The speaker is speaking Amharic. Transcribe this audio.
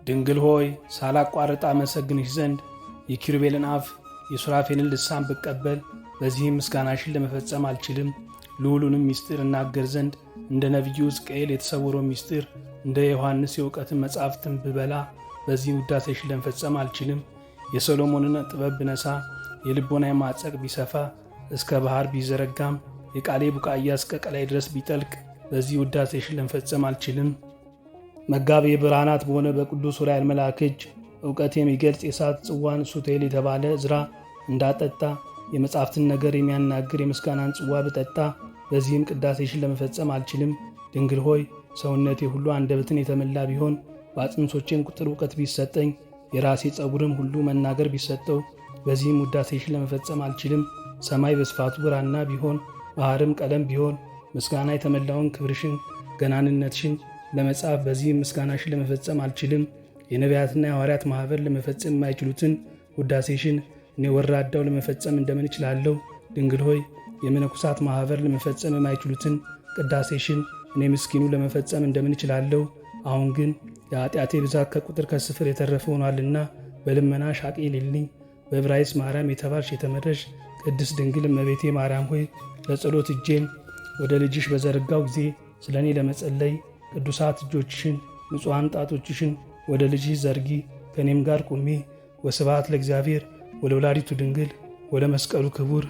ድንግል ሆይ ሳላቋርጥ አመሰግንሽ ዘንድ የኪሩቤልን አፍ የሱራፌልን ልሳን ብቀበል በዚህም ምስጋናሽን ለመፈጸም አልችልም። ልዑሉንም ምስጢር እናገር ዘንድ እንደ ነቢዩ ሕዝቅኤል የተሰወረው ምስጢር እንደ ዮሐንስ የእውቀትን መጻሕፍትን ብበላ በዚህ ውዳሴሽን ለመፈጸም አልችልም። የሰሎሞንን ጥበብ ብነሳ የልቦናዬ ማዕጸቅ ቢሰፋ እስከ ባሕር ቢዘረጋም የቃሌ ቡቃያ እስከ ቀላይ ድረስ ቢጠልቅ በዚህ ውዳሴሽን ለመፈጸም አልችልም። መጋቤ ብርሃናት በሆነ በቅዱስ ዑራኤል መልአክ እጅ እውቀት የሚገልጽ የእሳት ጽዋን ሱቴል የተባለ ዕዝራ እንዳጠጣ የመጻሕፍትን ነገር የሚያናግር የምስጋናን ጽዋ ብጠጣ በዚህም ቅዳሴሽን ለመፈጸም አልችልም። ድንግል ሆይ ሰውነቴ ሁሉ አንደበትን የተመላ ቢሆን በአጽንሶቼም ቁጥር እውቀት ቢሰጠኝ የራሴ ጸጉርም ሁሉ መናገር ቢሰጠው በዚህም ውዳሴሽን ለመፈጸም አልችልም። ሰማይ በስፋቱ ብራና ቢሆን ባሕርም ቀለም ቢሆን ምስጋና የተመላውን ክብርሽን ገናንነትሽን ለመጻፍ በዚህም ምስጋናሽን ለመፈጸም አልችልም። የነቢያትና የሐዋርያት ማኅበር ለመፈጸም የማይችሉትን ውዳሴሽን እኔ ወራዳው ለመፈጸም እንደምን እችላለሁ? ድንግል ሆይ የመነኩሳት ማኅበር ለመፈጸም የማይችሉትን ቅዳሴሽን እኔ ምስኪኑ ለመፈጸም እንደምን እችላለሁ? አሁን ግን የኃጢአቴ ብዛት ከቁጥር ከስፍር የተረፈ ሆኗልና በልመናሽ አቅልልኝ። በዕብራይስጥ ማርያም የተባልሽ የተመረሽ ቅድስት ድንግል እመቤቴ ማርያም ሆይ ለጸሎት እጄን ወደ ልጅሽ በዘረጋው ጊዜ ስለ እኔ ለመጸለይ ቅዱሳት እጆችሽን ንጹሐን ጣቶችሽን ወደ ልጅሽ ዘርጊ። ከእኔም ጋር ቁሚ። ወስብሐት ለእግዚአብሔር ወለወላዲቱ ድንግል ወለመስቀሉ ክቡር